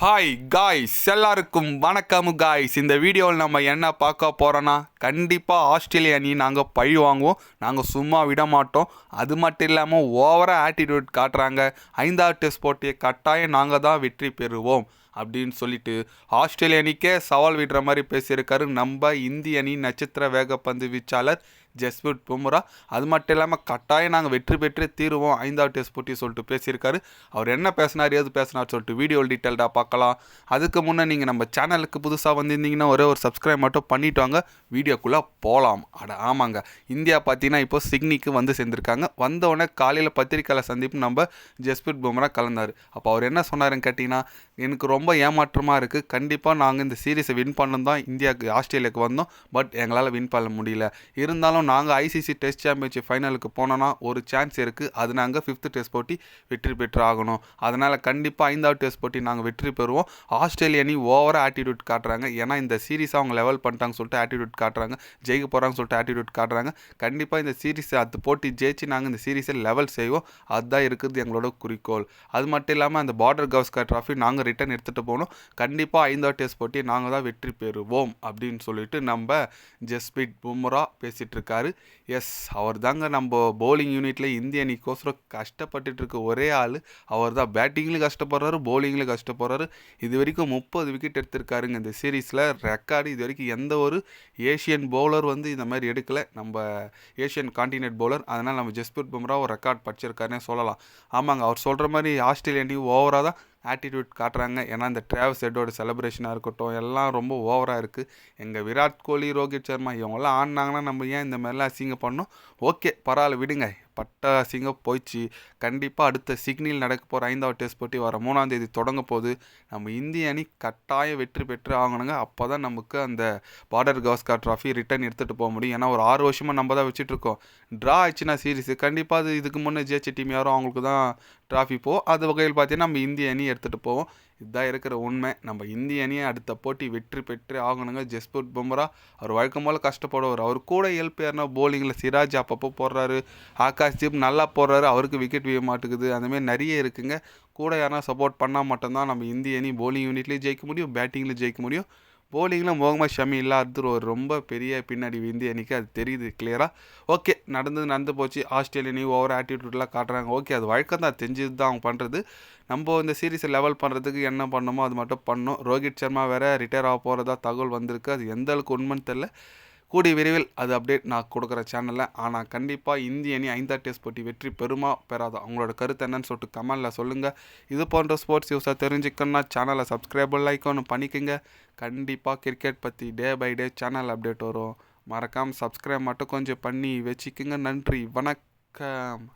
Hi guys, எல்லாருக்கும் வணக்கம் guys. இந்த வீடியோவில் நம்ம என்ன பார்க்க போகிறோன்னா, கண்டிப்பாக ஆஸ்திரேலியா அணி நாங்கள் பழி வாங்குவோம். நாங்கள் சும்மா விட மாட்டோம். அது மட்டும் இல்லாமல் ஓவராக ஆட்டிடியூட் காட்டுறாங்க. 5வது டெஸ்ட் போட்டியை கட்டாயம் நாங்கள் தான் வெற்றி பெறுவோம் அப்படின்னு சொல்லிட்டு ஆஸ்திரேலிய அணிக்கே சவால் விடுற மாதிரி பேசியிருக்காரு நம்ம இந்திய அணி நட்சத்திர வேகப்பந்து வீச்சாளர் ஜஸ்பிரிட் பும்ரா. அது மட்டும் இல்லாமல் கட்டாயம் நாங்கள் வெற்றி பெற்றே தீருவோம் 5வது டெஸ்ட் போட்டி சொல்லிட்டு பேசியிருக்காரு. அவர் என்ன பேசினார், ஏது பேசினார் சொல்லிட்டு வீடியோ டீட்டெயில்டாக பார்க்கலாம். அதுக்கு முன்னே நீங்கள் நம்ம சேனலுக்கு புதுசாக வந்திருந்தீங்கன்னா ஒரே ஒரு சப்ஸ்கிரைப் மட்டும் பண்ணிட்டு வாங்க. வீடியோக்குள்ளே போகலாம். ஆமாங்க, இந்தியா பார்த்தீங்கன்னா இப்போ சிட்னிக்கு வந்து சேர்ந்துருக்காங்க. வந்தவுடனே காலையில் பத்திரிக்கையாளர் சந்திப்பு நம்ம ஜஸ்பிரிட் பும்ரா கலந்தார். அப்போ அவர் என்ன சொன்னாருன்னு கேட்டிங்கன்னா, எனக்கு ரொம்ப ஏமாற்றமாக இருக்குது. கண்டிப்பாக நாங்கள் இந்த சீரீஸை வின் பண்ணணும் தான் ஆஸ்திரேலியாவுக்கு வந்தோம். பட் எங்களால் வின் பண்ண முடியல. இருந்தாலும் நாங்கள் ஐசிசி டெஸ்ட் சாம்பியன்ஷிப் ஃபைனலுக்கு போனோன்னா ஒரு சான்ஸ் இருக்குது. அது நாங்கள் 5th டெஸ்ட் போட்டி வெற்றி பெற்று ஆகணும். அதனால் கண்டிப்பாக 5வது டெஸ்ட் போட்டி நாங்கள் வெற்றி பெறுவோம். ஆஸ்திரேலிய அணி ஓவராக ஆட்டிடியூட் காட்டுறாங்க. ஏன்னா இந்த சீரீஸை அவங்க லெவல் பண்ணிட்டாங்க சொல்லிட்டு ஆட்டிடியூட் காட்டுறாங்க. ஜெயிக்க போகிறாங்க சொல்லிட்டு ஆட்டிடியூட் காட்டுறாங்க. கண்டிப்பாக இந்த சீரீஸை அது போட்டி ஜெயிச்சு நாங்கள் இந்த சீரீஸை லெவல் செய்வோம். அதுதான் இருக்குது எங்களோட குறிக்கோள். அது மட்டும் இல்லாமல் அந்த பார்டர் கவாஸ்கர் ட்ராஃபி நாங்கள் ரிட்டர்ன் எடுத்துகிட்டு போகணும். கண்டிப்பாக 5வது டெஸ்ட் போட்டி நாங்கள் தான் வெற்றி பெறுவோம் அப்படின்னு சொல்லிட்டு நம்ம ஜஸ்பிரிட் பும்ரா பேசிகிட்டு இருக்காரு. எஸ், அவர் தாங்க நம்ம பவுலிங் யூனிட்டில் இந்திய அணிக்கோசரம் கஷ்டப்பட்டுட்டு இருக்க ஒரே ஆள். அவர் தான் பேட்டிங்லேயும் கஷ்டப்படுறாரு, பவுலிங்லேயும் கஷ்டப்படுறாரு. இது வரைக்கும் 30 விக்கெட் எடுத்திருக்காருங்க இந்த சீரீஸில். ரெக்கார்டு இது வரைக்கும் எந்த ஒரு ஏஷியன் பவுலர் வந்து இந்த மாதிரி எடுக்கலை, நம்ம ஏஷியன் கான்டினென்ட் பவுலர். அதனால் நம்ம ஜஸ்பிரிட் பும்ரா ஒரு ரெக்கார்ட் படிச்சிருக்காருன்னே சொல்லலாம். ஆமாங்க, அவர் சொல்கிற மாதிரி ஆஸ்திரேலியா அணி ஓவராக தான் ஆட்டிடியூட் காட்டுறாங்க. ஏன்னா இந்த டிராவிஸ் ஹெட்டோட செலிப்ரேஷனாக இருக்கட்டும், எல்லாம் ரொம்ப ஓவராக இருக்குது. எங்கள் விராட் கோலி, ரோஹித் சர்மா இவங்கெல்லாம் ஆடினாங்கன்னா நம்ம ஏன் இந்த மாதிரிலாம் அசிங்கம் பண்ணோம்? ஓகே, பரவாயில்ல விடுங்க. பட்ட அசிங்கம் போயிடுச்சு. கண்டிப்பாக அடுத்த சிட்னியில் நடக்க போகிற 5வது டெஸ்ட் போட்டி வர 3ஆம் தேதி தொடங்க போது நம்ம இந்திய அணி கட்டாயம் வெற்றி பெற்று ஆகணுங்க. அப்போ தான் நமக்கு அந்த பார்டர் கவாஸ்கர் ட்ராஃபி ரிட்டர்ன் எடுத்துகிட்டு போக முடியும். ஏன்னா ஒரு 6 வருஷமாக நம்ம தான் வச்சுட்ருக்கோம். ட்ரா ஆயிடுச்சுன்னா சீரீஸு கண்டிப்பாக அது இதுக்கு முன்னே ஜெயிச்ச டீம் யாரும் அவங்களுக்கு தான் ட்ராஃபி போகும். அது வகையில் பார்த்தீங்கன்னா நம்ம இந்திய அணி எடுத்துகிட்டு போவோம். இதுதான் இருக்கிற உண்மை. நம்ம இந்திய அணியை அடுத்த போட்டி வெற்றி பெற்று ஆகணுங்க. ஜஸ்பிரிட் பும்ரா அவர் வழக்கம் போல் கஷ்டப்படுவார். அவர் கூட ஹெல்ப் யாருன்னா போலிங்கில் சிராஜ் அப்பப்போ போடுறாரு, ஆகாஷ்தீப் நல்லா போடுறாரு, அவருக்கு விக்கெட் வீழ மாட்டேங்குது. அந்தமாதிரி நிறைய இருக்குங்க. கூட யாருன்னா சப்போர்ட் பண்ணால் மட்டும்தான் நம்ம இந்திய அணி போலிங் யூனிட்லேயும் ஜெயிக்க முடியும், பேட்டிங்லேயும் ஜெயிக்க முடியும். போலிங்கில் முகமது ஷமி இல்லாதது ஒரு ரொம்ப பெரிய பின்னடைவு இந்திய அணிக்கு, அது தெரியுது கிளியராக. ஓகே, நடந்து போச்சு. ஆஸ்திரேலிய அணி ஓவர் ஆட்டிடியூட்லாம் காட்டுறாங்க. ஓகே, அது வழக்கம் தான், தெரிஞ்சது தான் அவங்க பண்ணுறது. நம்ம இந்த சீரீஸை லெவல் பண்ணுறதுக்கு என்ன பண்ணணுமோ அது மட்டும் பண்ணோம். ரோஹித் சர்மா வேறு ரிட்டையர் ஆக போகிறதா தகவல் வந்திருக்கு. அது எந்த அளவுக்கு உண்மைன்னு தெரில. கூடிய விரைவில் அது அப்டேட் நான் கொடுக்குற சேனலில். ஆனால் கண்டிப்பாக இந்திய அணி 5வது டெஸ்ட் போட்டி வெற்றி பெறுமா பெறாதா, அவங்களோட கருத்து என்னன்னு சொல்லிட்டு கமெண்டில் சொல்லுங்கள். இது போன்ற ஸ்போர்ட்ஸ் நியூஸாக தெரிஞ்சுக்கணுன்னா சேனலை சப்ஸ்கிரைபர் லைக் ஒன்று பண்ணிக்கோங்க. கண்டிப்பாக கிரிக்கெட் பற்றி day by day channel update வரும். மறக்காமல் சப்ஸ்கிரைப் மட்டும் கொஞ்சம் பண்ணி வச்சுக்கோங்க. நன்றி, வணக்கம்.